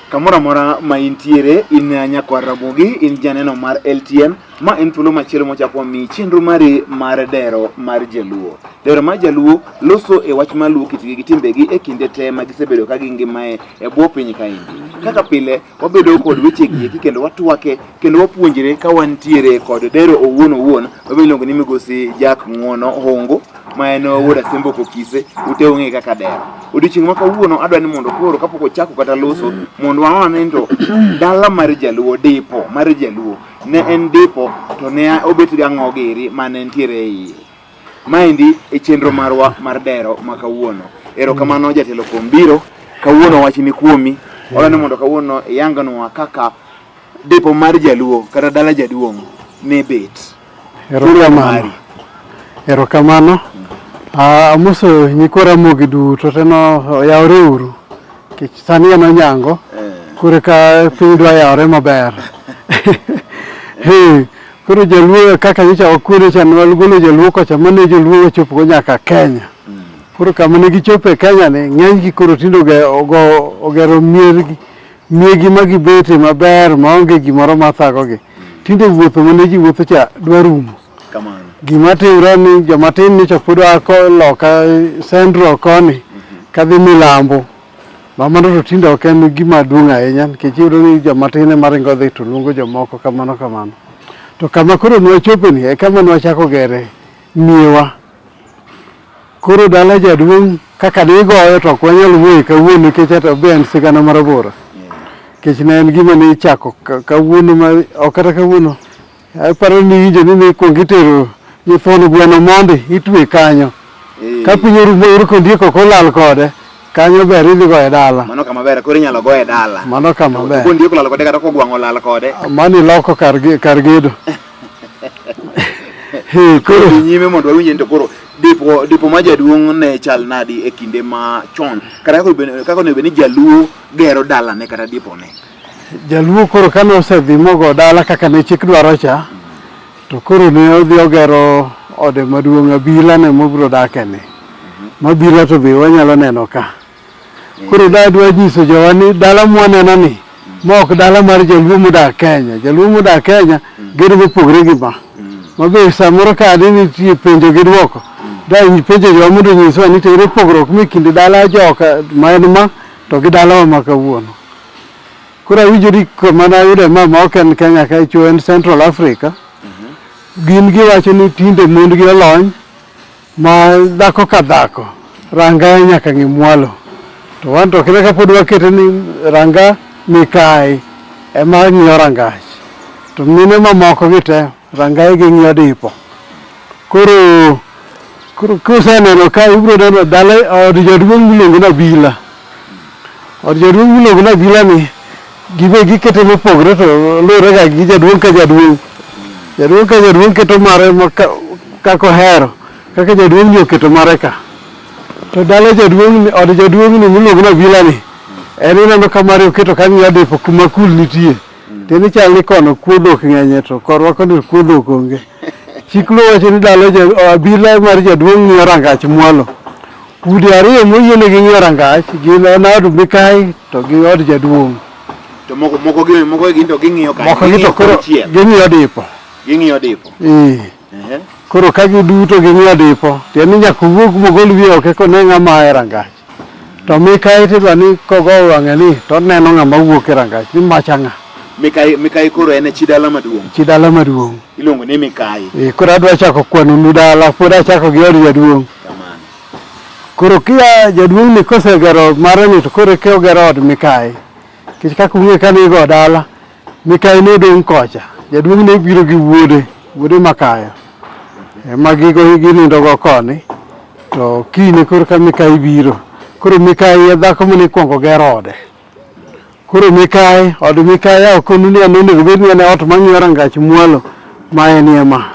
Kamora mora ma intiere in nyakwar Ramogi in janeno mar LTN ma en thuolo machielo mochako mi chenro mari mar dero mar Jaluo. Dero mar Jaluo loso e wach maluo kitgi gi timbegi e kinde te ma gisebedo ka gingimae e bwo piny kaendi. Kaka pile wabedo kod weche gi kendo watwake kendo wapuonjre ka wantiere kod dero owuon wabiluongo ni Migosi Jack Ng'wono Hongo ma en wuod Asembo Kokise ute ong'e kaka dero. Odiochieng' ma kawuono adwa ni mondo koro kapok ochako kata loso mondo waone to dala mar Jaluo dipo mar Jaluo ne en dipo to ne obet ga ng'ogiri mane ntiere e iye. Maendi e chenro marwa mar dero ma kawuono. Erokamano jatelo kuom biro kawuono wach ni kuomi. Ora ni mondo kawuono yanganwa kaka dipo mar Jaluo kata dala jaduong' ne bet. Erokamano. Amoso nyikora Ramogi duto teno yawre uru. Kech sani en onyango. Kure ka piny dwa yawre maber. Koro Jaluo kaka nyicha wakwere chan walgolo Jaluo kocha mane Jaluo wachopo go nyaka Kenya. Koro kama ne gichopo e Kenya ne ng'eny gi koro tindo ogero miegi ma gibete maber maonge gimoro mathagogi. Tinde wuotho mane ji wuotho cha dwa rumo. Gima timre ni jomatin ni chok dwa ko loka Central koni kadhi milambo. Mamano to tinde ok en gima duong' ahinya nikech iyudo ni jomatin maringo dhi to luongo jomoko kamano. To kama koro nwachope ni e kama nwachako gere miewa. Koro dala jaduong' kaka nigoyo to ok wanyal wuoyo kawuono nikech ata be en sigana marabora. Nikech ne en gima ne ichako kawuono ma ok kata kawuono. Aparo ni winjo ni ikuongo itero nyithind gweno mondi itwe kanyo. Ka piny orumo kondieko kolal kode kanyo ber idhi go e dala. Mano kama ber koro inyalo go e dala. Mano kama ber. Kondieko lal kode kata kogwang'o lal kode. Mani loko kar gedo. Koro nyime mondo wawinje to koro dipo ma jaduong' ne chal nadi e kinde ma chon. Kata kako onego bed ni Jaluo gero dala ne kata dipo ne. Jaluo koro kane osedhi mogo dala kaka ne chik dwaro cha to koro ne odhi ogero ode maduong' abila ne mobiro dake ni. Mabila to be wanyalo neno ka. Koro dwa nyiso jowa ni dala mwaneno ni ma ok dala mar Jaluo modak Kenya. Jaluo modak Kenya gedo mopogre gi ma. Mabe samoro ka adini ti penjo gi dwoko. Da penjo jowa mondo nyiswa ni tere pogruok mi kinde dala joka ma en ma to gi dala ma kawuono. Koro awinjo ni mana yude ma ok en Kenya ka icho en Central Africa. Gin giwacho ni tinde mondgi olony ma dhako ka dhako ranga nyaka ng'i mwalo. To wan to kile ka pod wakete ni ranga Mikayi ema ng'iyo rangach. To mine mamoko gi te rangai gi ng'iyo dipo. Koro kuseneno ka ibiro neno dala od jaduong' miluongo ni Abila. Od jaduong' miluongo ni Abila ni gibe gikete mopogore to luwore ga gi jaduong' ka jaduong'. Jaduong' ka jaduong' keto mare kako hero kaka jaduong' ni oketo mare ka. To dala jaduong' od jaduong' ni miluongo ni Abila ni en ineno ka mare oketo ka ng'iyo dipo kuma kul nitie. Tieni chal ni kono kuodhok ng'enye to korwa koni kuodhok onge. Chik wacho ni dala Abila mar jaduong' ng'iyo rangach mwalo. Udi ariyo moyiene gi ng'iyo rangach gin od Mikayi to gi od jaduong'. To moko gin to ging'iyo ka. Moko to koro ging'iyo dipo. Ging'iyo dipo. Koro ka giduto ging'iyo dipo, tieni nyaka wuog mogol wiye oko kone ng'ama e rangach. To Mikayi tidwa ni kogo wang'e ni to neno ng'ama wuok e rangach ni macha ng'a. Mikayi koro en chi dala maduong'. Chi dala maduong'. Iluongo ni Mikayi. Koro adwa chako kwano nu dala, pod achako gi od jaduong'. Kamano. Koro kia jaduong' ni kosegero mare ni to koro ke ogero od Mikayi. Kech kaka ung'e ka nigo dala, Mikayi ne dong' kocha. Jaduong' ne biro gi wuode Makayo. Ema ginindo go koni. To kine koro ka Mikayi biro. Koro Mikayi e dhako mane kuongo gero ode. Koro Mikayi, od Mikayi okonu ni anonego bed ni en ot mang'iyo rangach mwalo ma en ema.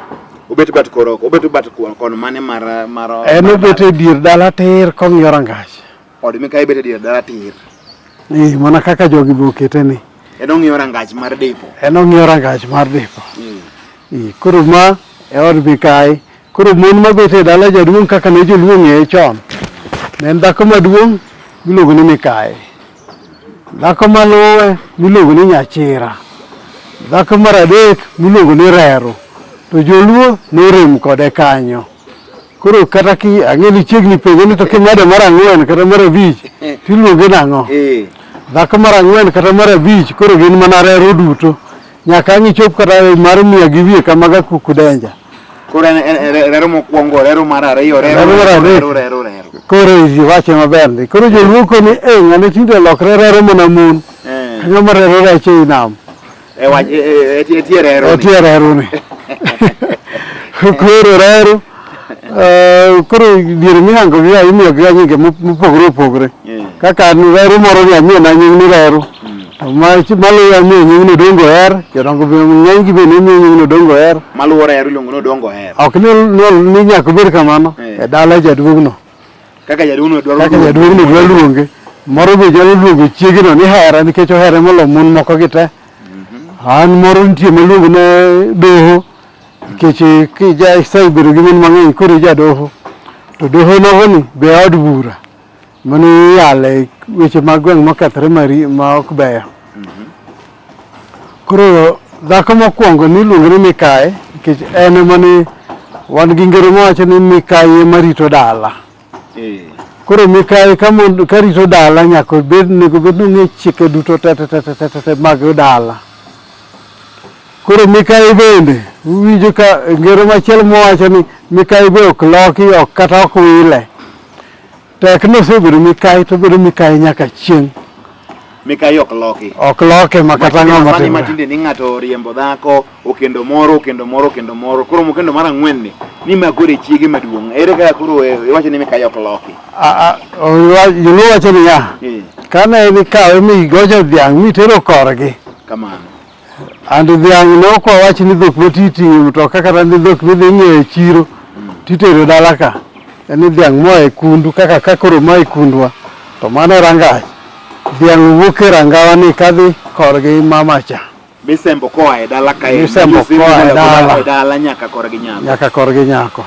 Obet bat kono mane mar en obet e dier dala tir kong'iyo rangach. Od Mikayi bet e dier dala tir. Mana kaka jogi bokete ni. En ong'iyo rangach mar dipo. En ong'iyo rangach mar dipo. Koro ma e od Mikayi. Koro mon mabet e dala jaduong' kaka ne joluo ng'eye chon. Ne en dhako maduong' miluongo ni Mikayi. Dhako maluwe miluongo ni Nyachira. Dhako mar adek miluongo ni Reru. To joluo norem kode kanyo. Koro kata ki ang'eni chiegni penjo ni to king'ado mar ang'wen kata mar abich tiluonge nang'o. Dhako mar ang'wen kata mar abich koro gin mana Reru duto. Nyaka ang' ichop kata mar mia gi wiye kamaga Kukudenja. Koro Reru mokwongo, Reru mar ariyo, Reru. Koro iwache maber ndi. Koro joluo koni ng'ane tinde lokre Reru mana mon. Ng'ama Reru reche i nam. Etie Reru ni. Etie Reru ni. Koro Reru. Koro diere mihango gi imiyo gi nyinge mopogore opogore. Kaka Reru moro ni amiyo na nying ni Reru. Maluwo amiyo nying ni Odongo Her. Jodongo ng'eny gi bende amiyo nying ni Odongo Her. Maluwo Reru iluongo ni Odongo Her. Ok ni nyaka bed kamano e dala jaduong' no. Kaka jaduong' no dwa luonge. Moro be nyalo luongo chiegino ni Hera nikech ohere molo mon moko gi te. An moro nitie maluongo ne Doho. Nikech kija isebedo gi mon mang'eny koro jadoho. To doho nogo ni be od bura. Mano yale weche mag gweng' mokethore ma ok beyo. Koro dhako mokwongo niluongo ni Mikayi nikech en mane wan gi ngero mowacho ni Mikayi ema rito dala. Koro Mikayi ka rito dala nyaka nego bed nong'e chike duto te mag dala. Koro Mikayi bende uwinjo ka ngero machielo mowacho ni Mikayi be ok loki ok kata ok wile. Tek nosebedo Mikayi to bedo Mikayi nyaka chieng'. Mikayi ok loki. Ok loke makata ng'ama timore. Matinde ni ng'ato riembo dhako okendo moro. Koro mokendo mar ang'wen ni magore chiege maduong'. Ere kaka koro iwacho ni Mikayi ok loki. Joluo wacho ni ya. Kane ni kawe mi gojo dhiang' mitero korgi. Kamano. And dhiang' no kwa wacho ni dhok matiti mtoka kata ni dhok midhi ng'iewo e chiro titero dala ka. En dhiang' moa e kundu kaka koro ma e kundwa. To mano rangach. Dhiang' wuok e rangawa ni kadhi korgi mamacha. Misembo koa e dala ka e. Misembo koa e dala nyaka korgi nyako. Nyaka korgi nyako.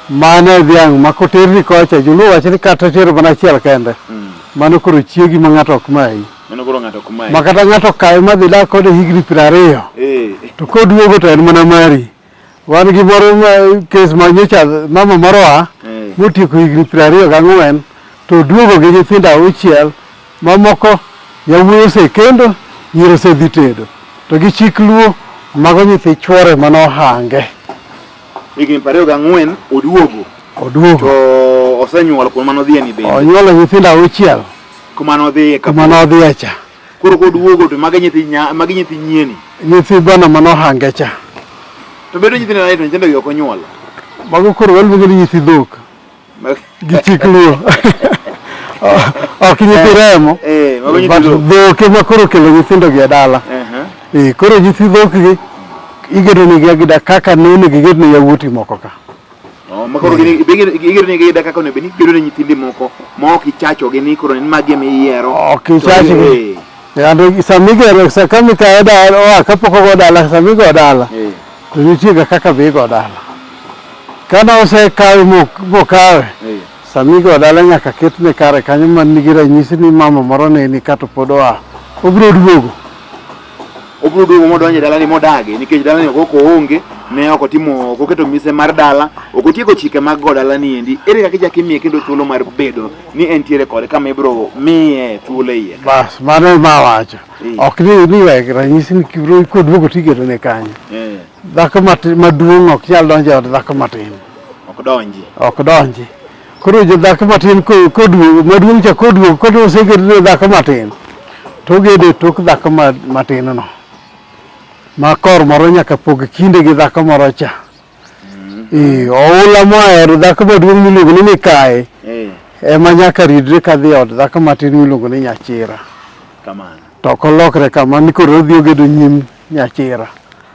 Mano dhiang' ma koterni kocha joluo wacho ni kata tero mana achiel kende. Mano koro chiegi ma ng'ato ok mayi. Mano koro ng'ato ok mayi. Ma kata ng'ato kawe madhi dak kode higni 20. To koduogo to en mana mari. Wan gi moro kes ma nyocha mama moro motieko higni 24 to duogo gi nyithindo 6 mamoko yawuoyi osekendo nyiri osedhi tedo to gi chik luo mago nyithi chwore mano hange. Higni 24 oduogo. To osenyuol kuma nodhiye ni bende. Onyuolo nyithindo 6. Kuma nodhiye Kuma nodhiye cha. Koro koduogo to magi nyithi nyieni. Nyithi bana manohange cha. To bedo nyithindo na nyithindo gi ok onyuol. Mago koro waluongo ni nyithi dhok. Gi chikluo. Ok nyithi remo. Mago nyithi dhok. Dhok ema koro kelo nyithindo gi e dala. Koro nyithi dhok gi igedo negi agida kaka nene giged ne yawuoti moko ka. Makoro igero negi agida kaka onego ni gedo ne nyithindi moko ma ok ichacho gi ni koro ni magi ema iyiero. Ok ichacho gi. Ando samigero kama ka dala kapok ogo dala samigo dala. To nitie ga kaka bigo dala. Kana osekawe mokawe. Samigo dala nyaka ketne kare kanyo man nigi ranyisi ni mama moro ne ni kata pod oa. Obiro duogo modonje dala ni modage nikech dala ni ok oonge ne ok otimo ok oketo mise mar dala ok otieko chike mag dala ni endi ere kaka ichak imiye kendo thuolo mar bedo ni entiere kode kama ibiro miye thuolo iye bas mano ma wacho ok ni weg ranyisi ni kibro koduogo tigedo ne kanyo dhako maduong' ok nyal donjo e od dhako matin ok donji koro jo dhako matin koduogo maduong' cha koduogo kodo osegedo ne dhako matin to gede tok dhako matin no ma kor moro nyaka pog kinde gi dhako moro cha oula moero dhako maduong' miluongo ni Mikae ema nyaka ridre kadhi od dhako matin miluongo ni Nyachira kamano to kolokre kama ni koro odhi ogedo nyim Nyachira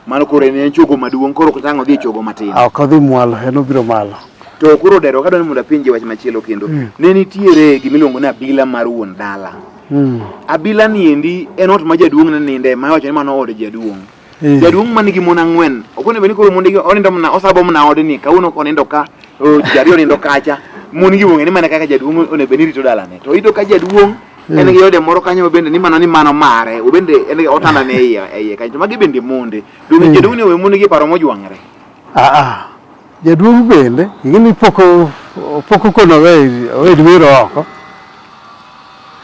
mano koro en chogo maduong' koro kotang'o dhi chogo matin ok odhi mwalo en obiro malo to koro dero kadwa ni mondo apinje wach machielo kendo ne nitiere gimiluongo ni abila mar wuon dala abila ni endi en ot ma jaduong' ne ninde ma wacho ni mano od jaduong' jaduong' man gi mon 4 okone beni koro mondegi onindo mna osabo mna od ni kauno onindo ka jariyo onindo kacha mon gi wonge ni mana kaka jaduong' one beni rito dala ne to ido ka jaduong' en gi ode moro kanyo bende ni mano mare o bende en otanda ne iye kanyo magi bende monde dum jaduong' ne we mon gi paro mojwangre jaduong' bende igini poko kono we dwero oko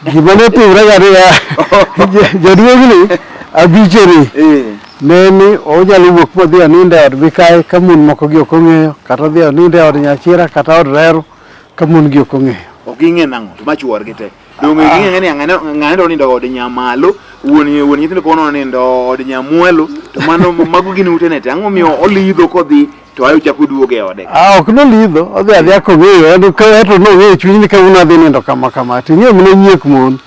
gimane timre gariya jaduong' ni abicheri neni onyalo wuok modhi oninde od Mikae ka mon moko gi ok ong'eyo kata odhi oninde od Nyachira kata od Reru ka mon gi ok ong'eyo ok ing'e nang'o to machuor gi te dong ing'e ni ng'ane onindo od Nyamalo wuon nyithindo kono onindo od Nyamwelo to mano mago gin utene te ang'o miyo olidho kodhi to ayo chako duogo e ode ok nolidho odhi adhiya kong'eyo en ka to nong'eyo chuny ni kawuono adhi nindo kama ting'e mne nyiek mon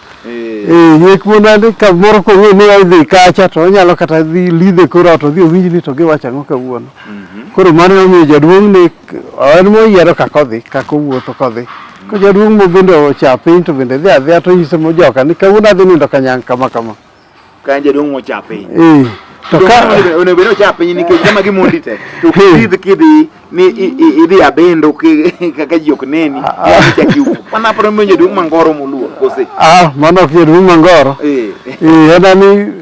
nyiek mon ande kamoro kong'eyo ni odhi kacha to onyalo kata dhi lidhe koro to dhi owinj ni to giwacho ang'o kawuono koro mano nomiyo jaduong' ni en moyiero kaka owuotho kodhi ko jaduong' mo bende ocha piny to bende dhi adhiya to nyiso mojoka ni kawuono adhi nindo kanyang' kama ka jaduong' mocha piny to ka ono beno cha piny nikech kama gimondi te to kidhi ni idhi abendo kaka ji ok neni ya chakiu pana paro menyo jaduong' mangoro moluo kose mano ok jaduong' mangoro ena ni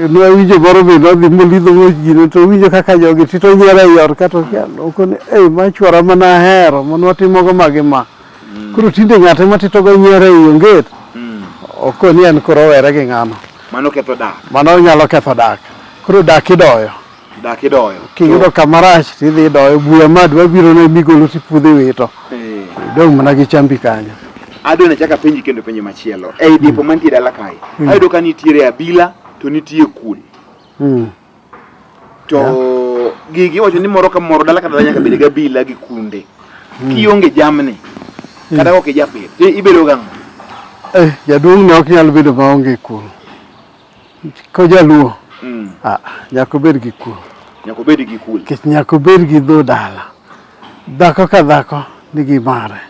no winjo moro bende odhi molidho mojino to winjo kaka jogi tito nyiera e yor kato okone machuora mana hero mon watimogo magi ma koro tinde ng'ate matitogo nyiera e onget okoni en koro were gi ng'ano mano ketho dak mano nyalo ketho dak koro dak idoyo kiyudo kamarach tidhi idoyo buya madwa biro ne migolo tipudhe wito dong' mana gi chambi kanyo adwa ne chaka penji kendo penjo machielo ei dipo mantie dala kae ayudo ka nitiere abila to nitie kul to gigi wacho ni moro ka moro dala kata nyaka bed gi abila gi kunde kionge jamni kata ok japith ibedo gang'o jaduong' ne ok nyal bedo maonge kul ko jaluo nyaka obed gi kul nikech nyaka obed gi dho dala dhako ka dhako nigi mare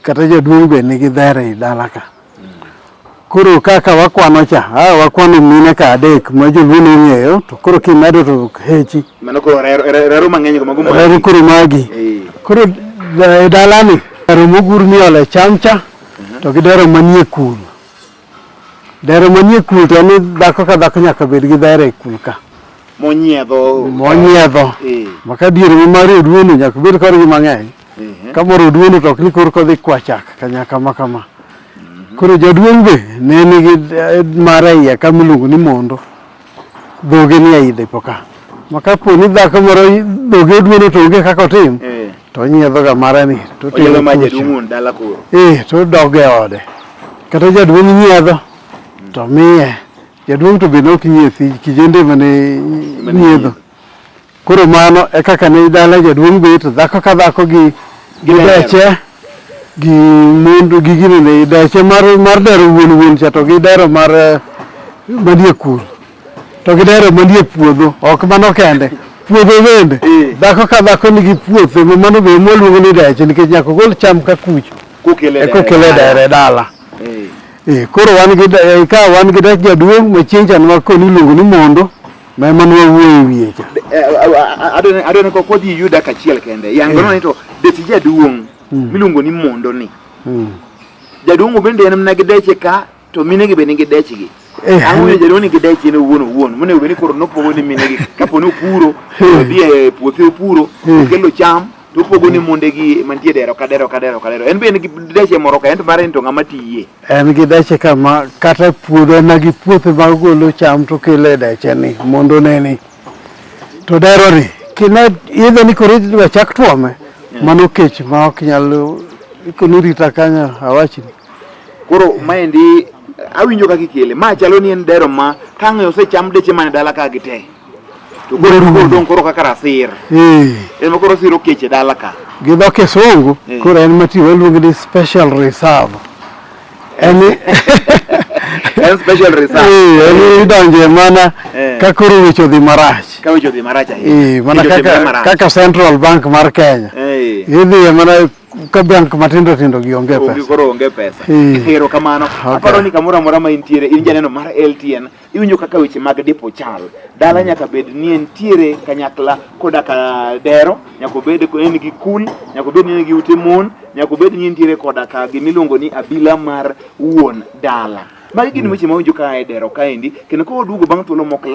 kata jaduong' be nigi dhere i dala ka koro kaka wakwano cha wakwano mine ka 3 ma joluo nong'eyo to koro kimedo to hechi mano koro reru mang'eny reru koro magi koro e dalani dero mogur miole chamcha to gi dero manie kul dero manie kul to ni dhako ka dhako nyaka bed gi dhere e kul ka monyiedho maka diere mari oduono nyaka bed kodgi mang'eny kamoro oduono to ok ni koro kodhi kwachak kanyaka makama koro jaduong' be ne nigi mare iye kamiluongo ni mondo dhoge ni e dipo ka maka po ni dhako moro dhoge oduono to onge kaka otim to nyiedhoga marani to Oyiedho ma jaduong' dala koro. to dok e ode. Kata jaduong' nyiedho to miye. Jaduong' to bende ok nyiedhi kijende mane nyiedho. Koro mano e kaka ne dala jaduong' bet dhako ka dhako gi deche gi mondo gi gine ne deche mar dero wuon cha to gi dero mar manie kul. To gi dero manie puodho ok mano kende. Puodho bende dhako ka dhako nigi puothe mano be moluongo ni deche nikech nyaka gol cham ka kuch kokele dere dala. Koro wan gi dech jaduong' machieng' cha ma koni luongo ni mondo ma mano wuoyo wiye cha. Adone ko kodhi yuda kachiel kende. Yangono ni to dech jaduong' miluongo ni mondo ni. Jaduong' bende en mana gi deche ka to mine gi bende nigi dechgi. Ang'o jaduong' nigi deche ne wuon. Monego bende koro nopogo ni mine gi kapo ni opuro odhi e puothe opuro kelo cham to pogo ni mondegi mantie dero ka dero. En be nigi deche moro ka en mare to ng'ama tiye. En gi deche kama kata puodho na gi puothe mag golo cham to kele deche ni mondo neni. To dero ni kina idho ni koro idwa chak tuome mano kech ma ok nyalo ikono rita kanya awachni. Koro maendi awinjo kaka ikele. Ma chalo ni en dero ma kang'e osecham deche mane dala ka gite. To koro dong koro kaka rasir. En ma koro siro keche dala ka. Gi dho kisungu koro en mati waluongo ni special reserve. En special reserve. En idonje mana ka koro weche odhi marach. Ka weche odhi marach ahinya. Mana kaka Central Bank mar Kenya. Idhi mana ka bank matindo gi onge pesa. Koro onge pesa. Hero kamano. Aparo ni kamoro amora ma intiere in janeno mar LTN iwinjo kaka weche mag dipo chal. Dala nyaka bed ni entiere kanyakla koda ka dero, nyaka bed ko en gi kul, nyaka bed ni en gi ute mon, nyaka bed ni entiere koda ka gimiluongo ni abila mar wuon dala. Magi gin weche ma winjo ka e dero kaendi kendo ko odugo bang' thuolo mok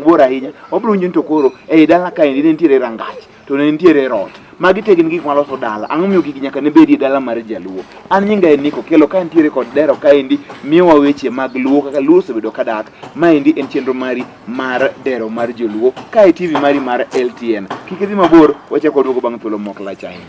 bor ahinya obiro winjo to koro ei dala kaendi ne nitiere rangach to ne nitiere rot. Magi te gin gik maloso dala. Ang'o miyo gigi nyaka ne bedie dala mar Jaluo. An nyinga en Niko Kelo ka nitiere kod dero kaendi miyowa weche mag Luo kaka Luo osebedo ka dak. Maendi en chenro mari mar dero mar Joluo ka e TV mari mar LTN. Kik idhi mabor, wachako duogo bang' thuolo mok lach ahinya.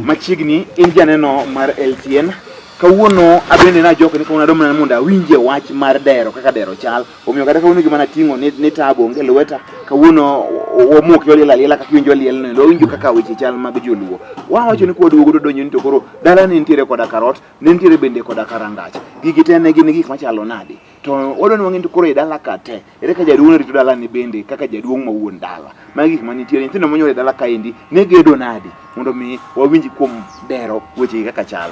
Machiegni in janeno mar LTN kawuono abende na jok ni kawuono adom na mondo awinje wach mar dero kaka dero chal omiyo kata kawuono gima nating'o ni tabo onge lweta kawuono omuoke oliel aliela kaka winjo oliel no winjo kaka weche chal mag joluo wawacho ni kwaduogo donjo ni to koro dala ne nitiere koda karot ne nitiere bende koda karangach gigi te ne gin gik machalo nadi to odon wang'e to koro e dala ka te ere ka jaduong' rito dala ni bende kaka jaduong' ma wuon dala magi gik manitiere nyithindo monyuol e dala kaendi ne gedo nadi mondo mi wawinji kuom dero weche kaka chal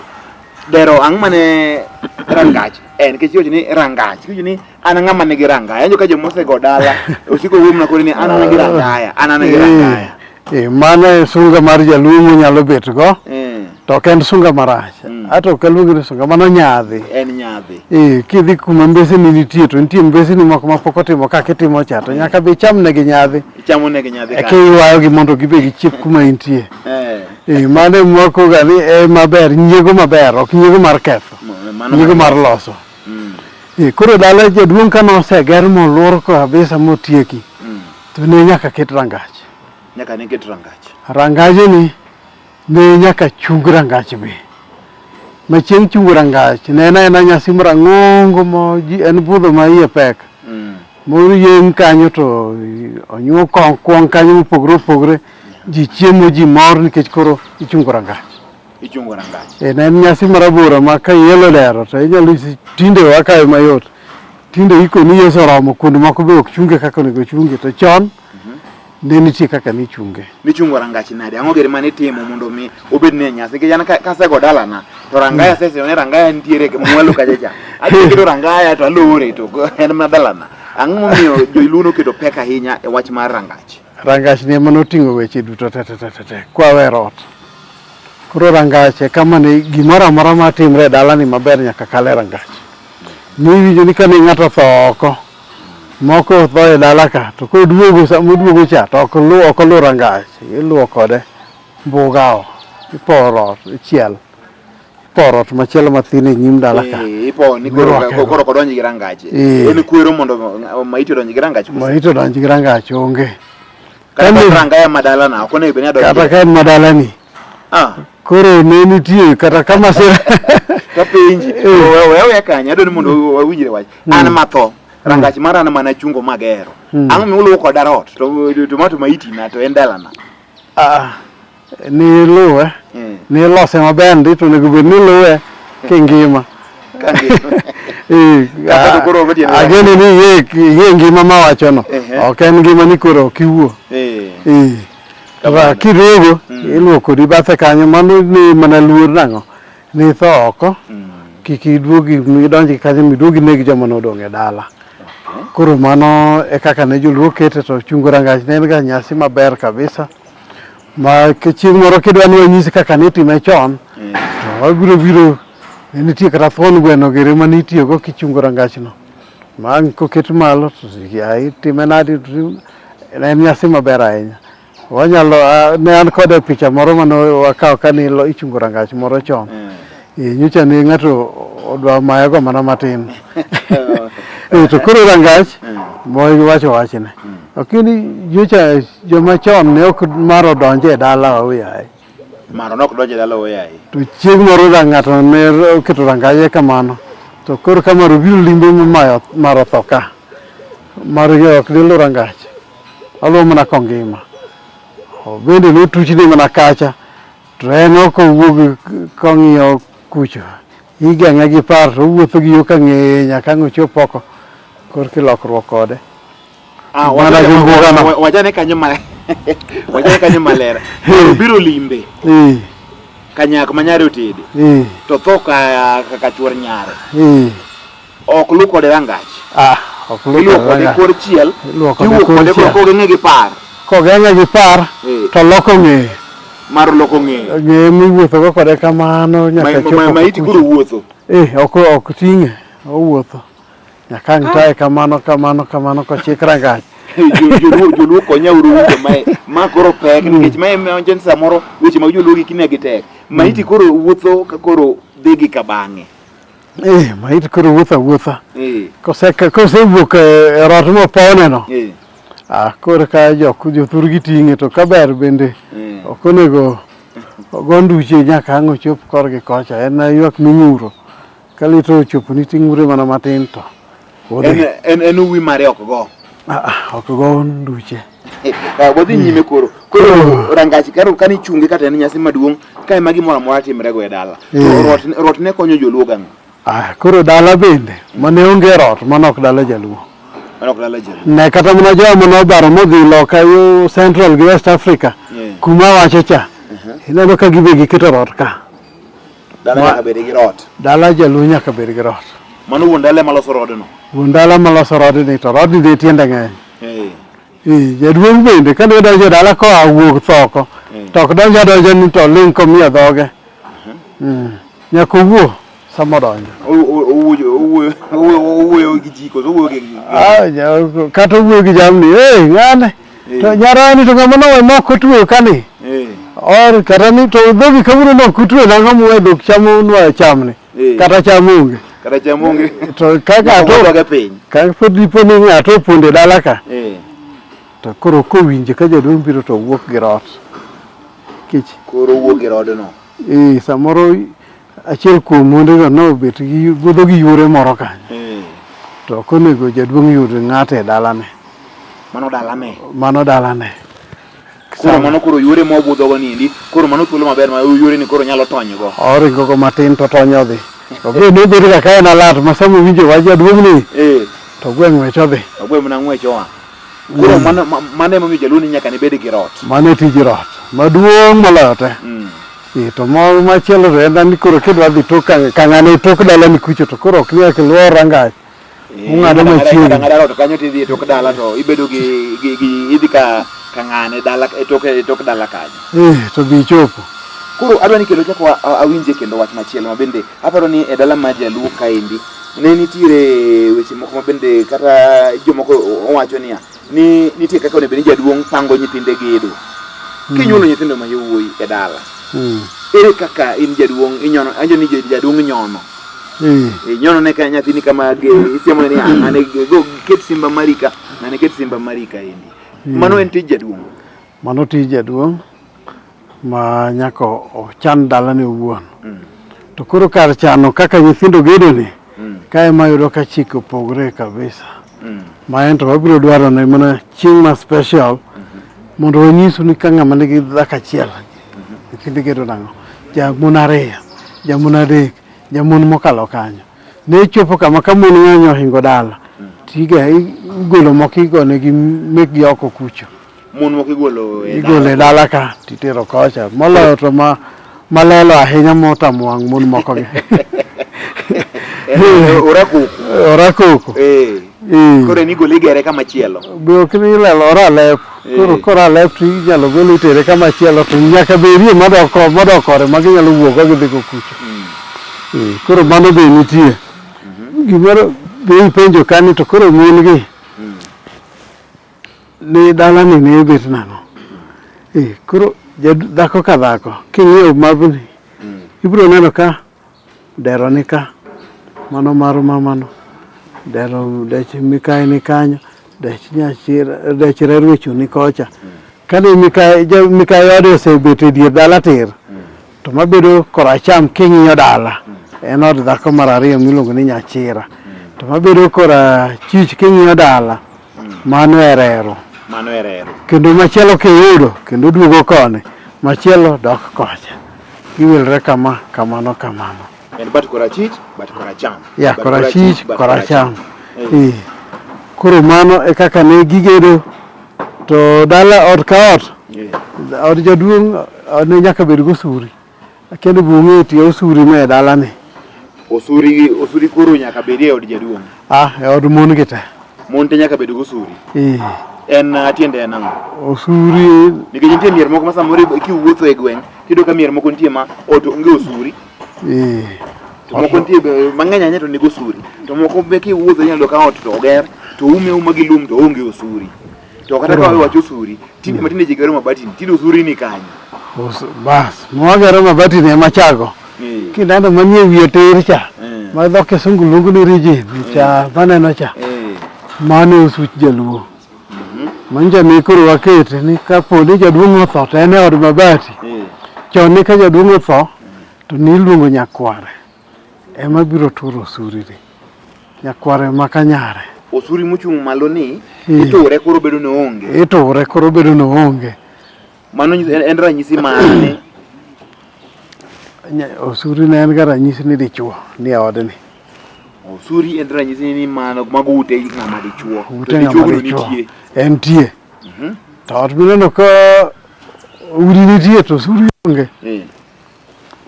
dero ang' mane rangach en ke chiyo ni rangach chiyo ni an ng'ama nigi rangaya anjo ka jomose go dala osiko wuom na koro ni an nigi rangaya an nigi rangaya mane sunga mar jaluo nyalo bet go to ken sunga marach ato kaluongo ni sunga mano nyadhi en nyadhi kidhi kuma mbesini nitie to nitie mbesini moko mapok otimo kaka itimo cha to nyaka be chamnegi nyadhi ichamo negi nyadhi ka iwayogi mondo gibe gichiep kuma intie mane moko ga ni maber nyiego maber ok nyiego mar ketho nyiego mar loso koro dala jaduong' kano oseger moluor kabisa motieki to ne nyaka ket rangach nyaka ne ket rangach rangajni ne nyaka chung rangach be machieng' chung rangach ne en nyasi marang'ongo mo en budho ma iye pek moyieng' kanyo to onyuo kuong kanyo mopogore opogore ji chiemo ji mor nikech koro ichungo rangach ne en nyasi marabora ma ka ielo lero to inyalo tinde wakae mayot tinde ikoni Yesu oromo kuonde moko be ok chunge kaka onego chunge to chon ne nitie kaka ni chunge michungo rangach nade ang'o gere mane timo mondo mi obed ne nyasi ke jana kasego dalana to rangaya sese one rangaya nitiere mwalo kajaja aketo rangaya to alore to en madalana ang'o momiyo joiluo keto pek ahinya e wach mar rangach ne mano ting'o weche duto te kwawe rot koro rangach kama ne gimoro amora matimre e dalani maber nyaka kale rangach niwinjo ni kane ng'ato tho oko moko tho e dala ka to koduogo samoduogo cha to ok olu rangach iluwo kode mbugao iporo chiel iporo to machielo mathin e nyim dala ka ipo ni koro kodonji gi rangach en kwero mondo maiti odonji gi rangach maiti odonji gi rangach onge kata rangaya madala na ok ne bene adonji kata ka madala ni koro ne nitie kata kama sira ka pinji wewe kanya adoni mondo wawinjre wach an matho rangach mara na mana chungo magero ang'o miluwo koda rot to tomato maiti na to en dalana ni luwe ni lose maber ndi to nego bed ni luwe kingima agene ni ye ngima mawachono ok en ngima ni koro kiwuo kirogo iluwo kodi bathe kanyo mano ni mana luor nang'o ni tho oko kik iduogi midonji kanyo miduogi negi joma nodong' e dala koro mano e kaka ne joluo kete to chungo rangach ne en ga nyasi maber kabisa ma chieng' moro kidwa ni wanyisi kaka nitime chon to wabiro biro nitie kata thuon gweno gere manitiyogo kichungo rangachno ma koket malo to itime nadi en nyasi maber ahinya wanyalo ne an kode picha moro mane wakawo kani ichungo rangach moro chon nyocha ne ng'ato odwa mayago mana matin to koro rangach wacho wachne lakini nyocha joma chon ne ok maro donje e dala oyaye maro nok donje dala oyaye to chieng' moro ng'ato ne oketo rangaye kamano to koro kamaro biro limbe maro tho ka maro ok dilo rangach alo mana kongima bende notuchne mana kacha to en ok owuog kong'iyo kucho igeng'e gi par to owuotho gi yo ka ng'eye nyaka ang' ochop oko korki lokruok kode wachane kanyo maler biro limbe kanyak manyare otede to tho ka chuor nyare ok lu kode rangach ok lu kode kor chiel tiwuok kode kogeng'e gi par to loko ng'eye mar loko ng'eyo. Ng'eyo miwuotho go kode kamano nyaka chopo. Maiti koro wuotho. Ok ting'e, owuotho. Nyaka ang' tae kamano kochik rangach. Joluo konyauru winjo ma koro pek nikech mae onjen samoro weche mag joluo kinegi tek. Maiti koro wuotho ka koro dhi gi kabang'e. Maiti koro wuotha. Kosewuok e rot mopone no. Koro ka jothurgi ting'e to kaber bende ok onego go nduche nyaka ang' ochop korgi kocha. En ywak ming'uro. Ka lito ochoponi ting'ure mana matin to. En uwi mare ok go. Ok go nduche. Wadhi nyime koro rangachi kani ichunge kata en nyasi maduong' ka ema gimoro amora timre go e dala. Rot ne konyo joluo gang'o? Koro dala bende mane onge rot manok dala jaluo. Ne kata mana joma nobaro modhi loka yo Central gi West Africa kuma wacho cha. Ineno ka gibe giketo rot ka. Dala nyaka bed gi rot. Dala jaluo nyaka bed gi rot. Mano wuon dala maloso rodno. Wuon dala maloso rodni to rodni dhi tiende ng'eny. Jaduong' bende ka ne donjo dala koa wuok thoko to ok donjo ni to ling komiyo dhoge. Nyaka owuo sama donjo. Owuoyo gi jiko, owuoyo gi kata owuoyo gi jamni. Ng'ane to nyarani to ng'ama nowe mok otweyo kani. Or kata ni to dhogi kawuono nok otweyo nang'o muwe dhok chamo nwa chamni. Kata cham onge. To kaka to pod dipo ni ng'ato oponde dala ka. To koro kowinje ka jaduong' biro to wuok gi rot. Koro wuok gi rodno. Samoro achiel kuom mondego nobet gi budho gi yore moro kanyo. To konego jaduong' yud ng'ato e dalane. Mano dalane. Koro mano koro yore mobudho go nindi, koro mano thuolo maber ma yore ni koro nyalo tony go. Oringo go matin to tonyo dhi. To be ne bedo ka en alat ma samo winjo wach jaduong' ni. To gweng' wecho dhi. Gweng' na ng'wecho wa. Koro mano ema miyo jaluo ni nyaka ne bed gi rot. Mano tij rot. Maduong' moloyo te. To moro machielo to en ni koro kidwa dhi tok ka ng'ane tok dala ni kucho to koro ok nyaka luor rangach. Ung'ado machiegni. Ng'ado to kanyo tidhi e tok dala to ibedo gi idhi ka ng'ane dala e tok dala kanyo. To bi chopo. Koro adwa ni kendo chako awinje kendo wach machielo mabende aparo ni e dala mar jaluo kaendi ne nitiere weche moko mabende kata jomoko owacho niya ni nitie kaka onego bed ni jaduong' pango nyithinde gedo. Kinyuolo nyithindo ma yowuoyi e dala. Ere kaka in jaduong' inyono anjo ni jaduong' nyono. Nyono ne ka nyathini kama isiemo ni ane go ket simba marika ane ket simba marika endi. Mano en tij jaduong'. Mano tij jaduong' ma nyaka ochan dalane owuon. To koro kar chano kaka nyithindo gedo ni kae ma yudo ka chik opogre kabisa. Ma en to wabiro dwaro ne mana chieng' ma special mondo wanyisu ni ka ng'ama nigi dhako achiel nyithindo gedo nang'o. Jamon 2, jamon 3, jamon mokalo kanyo. Ne chopo kama ka mon ng'eny ohingo dala. Tiga igolo moko igonegi mekgi oko kucho. Mon moko igolo e dala ka titero kocha. Moloyo to malelo ahinya motamo wang' mon moko gi. Orakoko. Koro ni gole gere kama chielo. Be ok ni lelo ora lep. Koro alep ti nyalo golo tere kama chielo to nyaka berie madokore ma ginyalo wuok ka gidhi go kucho. Koro mano be nitie. Gimoro be penjo kani to koro mon gi. Ni dala ni ne bet nang'o. Koro dhako ka dhako king'iyo mabni ibiro neno ka dero ni ka mano maro mamano dero dech mikae ni kanyo dech nyachira dech rerwecho ni kocha kane mikae ode osebet e dier dala tir to mabedo koracham king'iyo dala en od dhako mar ariyo miluongo ni nyachira to mabedo korachich king'iyo dala mano e rero. Kendo machielo kiyudo kendo duogo kone machielo dok kocha giwilre kamano. En bat korachich bat koracham. Ya korachich koracham. Koro mano e kaka ne gigedo to dala od ka ot. Od jaduong' ne nyaka bed gosuri. Kendo bunge tiyo osuri me dala ni. Osuri koro nyaka bedie od jaduong'. E od mon gi te. Mon te nyaka bed gosuri. En tiende en ang'o? Osuri Nikech nitie mier moko ma samoro kiwuotho e gweng' tiyudo ka mier moko nitie ma ot onge osuri. To moko nitie mang'eny ahinya to nigi osuri. To moko be kiwuotho inyalo yudo ka ot to oger to ume uma gi lum to onge osuri. To kata ka wacho osuri, tinde matinde ji gero mabati, tinde osuri ni kanyo. Bas, mwagero mabati ne machago. Kidando manie wiye tir cha. Ma dho kisungu luongo ni rijin cha maneno cha. Mano osuch jaluo. Manja ni koro wakete ni kapo ni jaduong' otho to en e od mabati. Chon ni ka jaduong' otho to niluongo nyakware. Ema biro turo osuri ni. Nyakware makanyare. Osuri mochung' malo ni iture koro bedo ni onge. Iture koro bedo ni onge. Mano en ranyisi mane? Osuri ne en ga ranyisi ni dichuo ni odni. Osuri en ranyisi ni mano mago ute ng'ama dichuo. Ute ng'ama dichuo. Entie. To ot mineno ka udi nitie to osuri onge.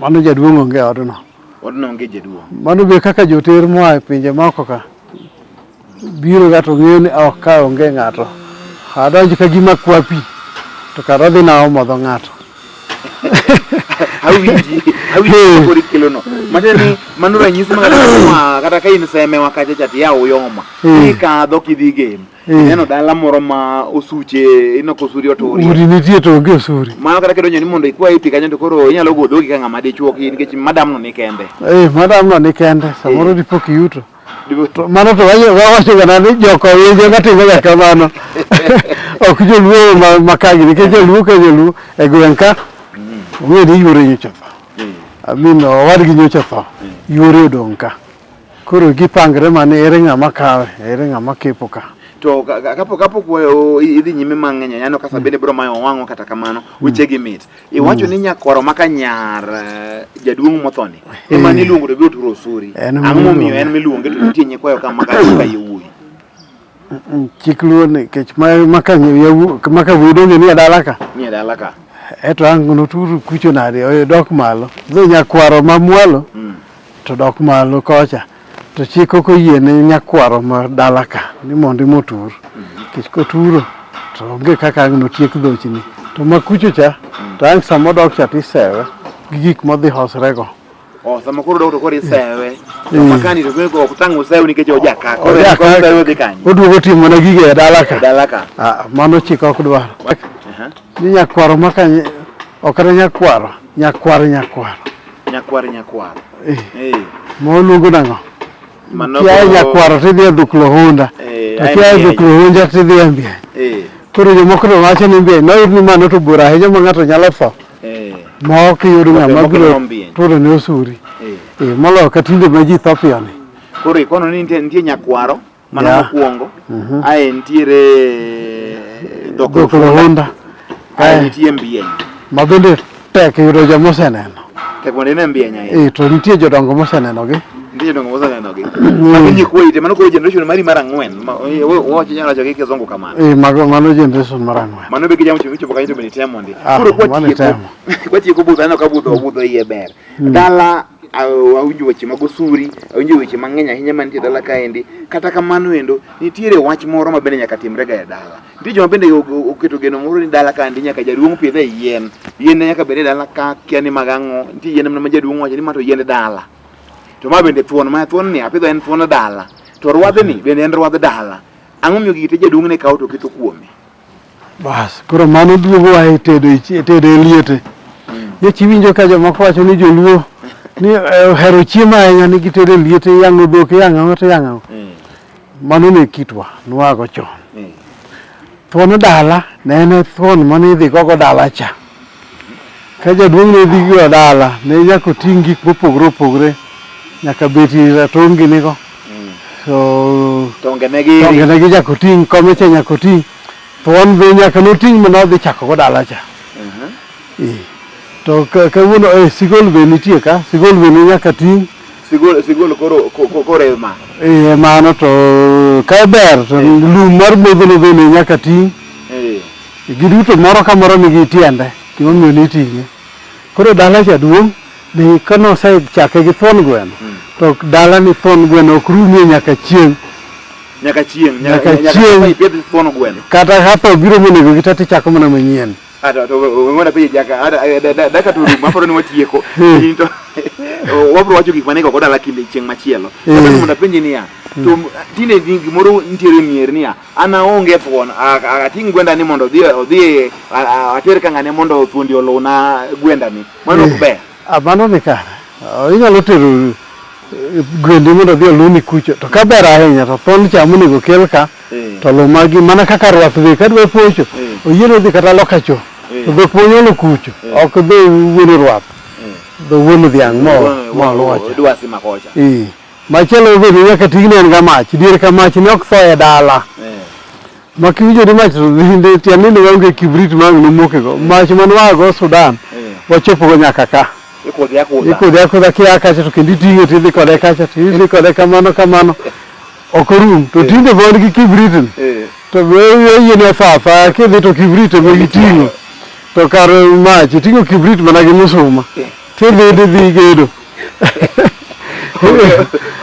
Mano jaduong' onge odno. Odno onge jaduong'. Mano be kaka joter moa e pinje moko ka biro ga to ng'eyo ni ok ka onge ng'ato. Adonjo ka gima kwa pi to kara dhi na omodho ng'ato. Hawiji kori kilo no. Mateni mano ranyisi kata ka in seme wakacha chati ya uyoma. Ikadho kidhi game. Neno dala moro ma osuche ino kosuri otori. Udi nitie to onge osuri. Mano kata kedonjo ni mondo ikwa ipi kanyo to koro inyalo godhogi ka ng'ama dichuo nikech madam no ni kende. Madam no ni kende. Samoro dipo kiyuto. Mano to wawacho ga ni joko winjo matimo ga kamano. Ok joluo makagi nikech joluo ka joluo e gweng' ka ong'e ni yore nyocha tho. Amino wadgi nyocha tho. Yore odong' ka. Koro gipangre mane ere ng'ama kawe, ere ng'ama kepo ka. To kapok idhi nyime mang'eny yano kasa bende bro mayo wang'o kata kamano weche gi mit. Iwacho ni nyakwaro makanyar jaduong' mothoni ema ni luongo to biro turo osuri. Ang'o miyo en miluonge to nitie nyikwayo ka maka yewuoyi. Chik luon kech maka wudo ni dala ka. Ni dala ka. Eto ang' no turu kucho nade dok malo. Dho nyakwaro mamwalo to dok malo kocha. To chik ok oyiene nyakwaro ma dala ka ni mondo motur. Kech koturo to onge kaka ang' no tiek dhochni. To makucho cha to ang' samo dok cha tisewe gi gik modhi hosrego. Sama koro dok to koro isewe. To makani to koro ok tang' usewe nikech ojaka. Koro isewe dhi kanyo. Oduogo timo na gige dala ka. Dala ka. Mano chik ok dwaro. Ni nyakwaro makanye okra nyakwaro. Nyakwaro. Mo luongo nang'o? Kia nyakwaro tidhi e duklo hunda. Kia e duklo hunda tidhi e mbieny. Koro jomoko to wacho ni mbieny. Noyud ni mano to bura ahinya ma ng'ato nyalo tho. Ma ok iyudo ng'ama biro turo ne osuri. Moloyo ka tinde ma ji tho piyo ni. Koro ikono ni nitie nyakwaro mano mokwongo. Ae nitiere duklo hunda. Ae nitie mbieny. Ma bende tek yudo jomoseneno. Tek mondo ine mbieny ahinya. To nitie jodongo moseneno gi. Ndiye dongo moseneno gi. Mano nyikwaite mano koro generation mari mar ang'wen. Wacho nyalo wacho gi kizungu kamano. Mano generation mar ang'wen. Mano be gijamo chopo kanyo to be nitemo ndi. Koro kwatieko budho ano ka budho iye ber. Dala awinjo weche mag osuri, awinjo weche mang'eny ahinya mantie dala kaendi. Kata kamano endo nitiere wach moro ma bende nyaka timre ga e dala. Nitie joma bende oketo geno moro ni dala kaendi nyaka jaduong' pidhe yien. Yien nyaka bede dala ka kia ni magang'o. Nitie yien ma jaduong' wacho ni ma to yien dala. To ma bende thuon ni apidho en thuon dala. To ruadhe ni bende en ruadh dala. Ang'o miyo gite jaduong' ne kawo to keto kuome. Bas, koro mano duogo wa tedo liete. Ye chiwinjo ka jomoko wacho ni joluo ni hero chiemo ahinya ni gitedo liete yang'o dhok yang'o. Mano ne kitwa nwago chon. Thuon dala ne en thuon mane idhi gogo dala cha. Ka jaduong' ne dhi go dala ne nyaka ting' gik mopogore nyaka beti ratongi nigo. So tonge negi nyaka ting' komeche nyaka ting'. Thuon be nyaka noting' mana odhi chako go dala cha. To kawuono sigol be nitie ka, sigol be nyaka ting'. Sigol koro ema. Mano to ka ber to lum mar modhono be nyaka ting'. Giduto moro ka moro nigi tiende, gimomiyo ni ting'e. Koro dala jaduong' ni kono sai chake gi thuon gweno. To dala ni thuon gweno ok rumie nyaka chieng'. nyaka chieng Nyaka chieng'. ipidh thuon gweno Kata hatho biro monego gi tati chako mana manyien. ata to ngona pe jaka ada daka to rum aparo ni watieko to wabro wacho gik mane go dala kinde chieng machielo kata mondo penji niya to tine gimoro ntiere mier niya ana onge thuon ating gwenda ni mondo odhi ater kangane mondo thuondi oluna gwenda ni mano ber Mano ni kare. Inyalo tero gwendi mondo odhi oluni kucho to ka ber ahinya to thuon chamo nego kel ka to lo magi mana kaka rwath be kadwa pocho oyiero dhi kata loka cho to dhok monyolo kucho ok dhi wuono rwath dho wuono dhiang' mo luocha dwasi makocha machielo bedo nyaka tigni en ga mach diere ka mach ne ok tho e dala ma kiwinjo ni mach to dhi tiende ni waonge kibrit ma ang' nomokego mach manwago Sudan wachopogo nyaka ka ikodhi akodha kia kacha to kendo iting'e tidhi kode kacha tidhi kode kamano ok orum to tinde bod gi kibrit to yiene fafa kidhi to kibrit ema giting'o to kar mach iting'o kibrit mana gi musuma tidhi dhi gedo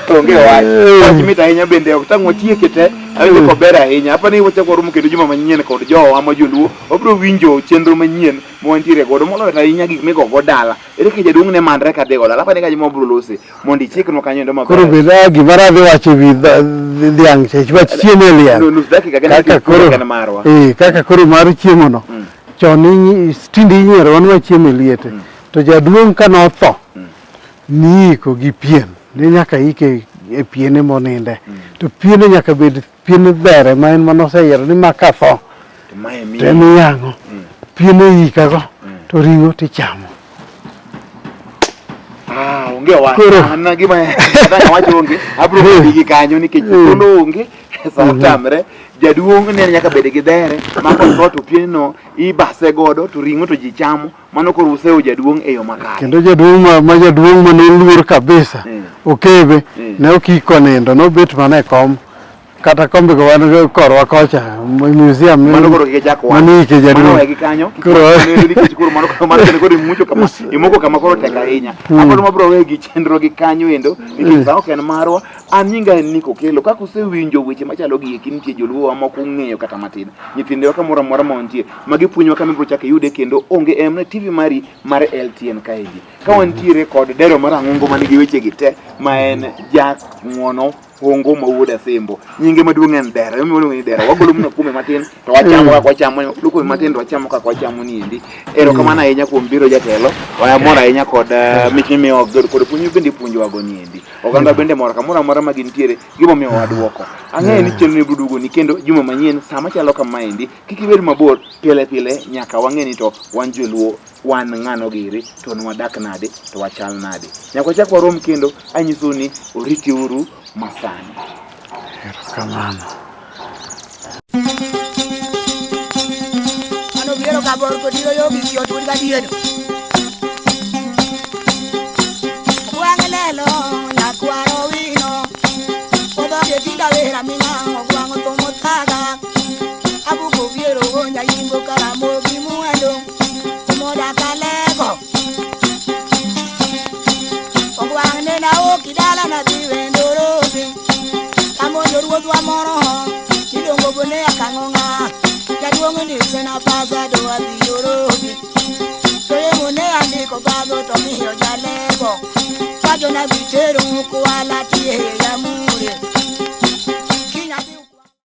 onge wach mit ahinya bende ok tang' watieke te awinjo kober ahinya apani wachako romo kendo juma manyien kod jowa ma joluo wabiro winjo chenro manyien mwantiere godo moloyo ahinya gik migogo dala ere ka jaduong' ne manre ka dhigo dala apani ka joma wabiro lose mondo ichiknwa kanyo endo maber koro beda gimara dhi wacho wi dhiang' chech wach chiemo e liel nus dakika kaka marwa kaka koro mar chiemono chon tinde inyiero wanwa chiemo e liete to jaduong' ka notho niiko gi pien ni nyaka ike e piene moninde to piene nyaka bed piene bere ma en manoseyiero ni maka tho to emiyang'o piene ikago to ring'o tichamo onge wach an gima wacho onge abro bigi kanyo nikech thuolo onge sa tamre jaduong' ne nyaka bed gi dhere ma ko to pieno ibase godo to ring'o to ji chamo mano koro useo jaduong' e yo makare kendo jaduong' ma jaduong' manoluor kabisa okebe ne okiko nindo nobet mana e kom kata kombe go wan korwa kocha museum mano koro kechako manike jaduong' mano gikanyo koro mano koro mucho kama imoko kama koro tek ahinya apodo mabro we gi chenro gi kanyo endo nikech sa ok en marwa an nyinga en Niko Kelo kaka usewinjo weche machalo gi nitie joluo moko ng'eyo kata matin nyithindewa kamoro amora montie magipuonjwa kama ibro chako yude kendo onge emne TV mari mar LTN kaendi ka wantiere kod dero mar ang'ongo manigi weche gi te ma en Jack Ng'wono hongo mawuoda Sembo nyinge maduong' en dera miwuono ni dera wagolo mna kume matin to wachamo kaka wachamo luko matin to wachamo kaka wachamo ni endi ero kamana ahinya kuom biro jatelo waya mora ahinya kod mikimi ogod kod puonyu bende puonjwa go ni endi oganda bende mora kamora mora magintiere gimo miyo waduoko ang'e ni chenro ne brudugo ni kendo juma manyien sama chalo kama endi kikibed mabor pile nyaka wang'e ni to wan joluo wan ng'ano giri to nwadak nade to wachal nade nyaka wachak warom kendo anyiso ni oriti uru masani kamano ano biero kabor ko diro yo bisio to ga diedo wangelelo ya kwaro wino odo ke tinda vera mina wango to motaga abu ko biero gonya yimbo kala mo bi muendo moda kalego ogwangne na okidala na diwendorobi amoyo ruodhu amoro idongo bone akang'ong'a jaduong' ndiko na pasa do adhi yorobi toyemo ne andiko bago to miyo jalego pajo na bitero kwala tie yamure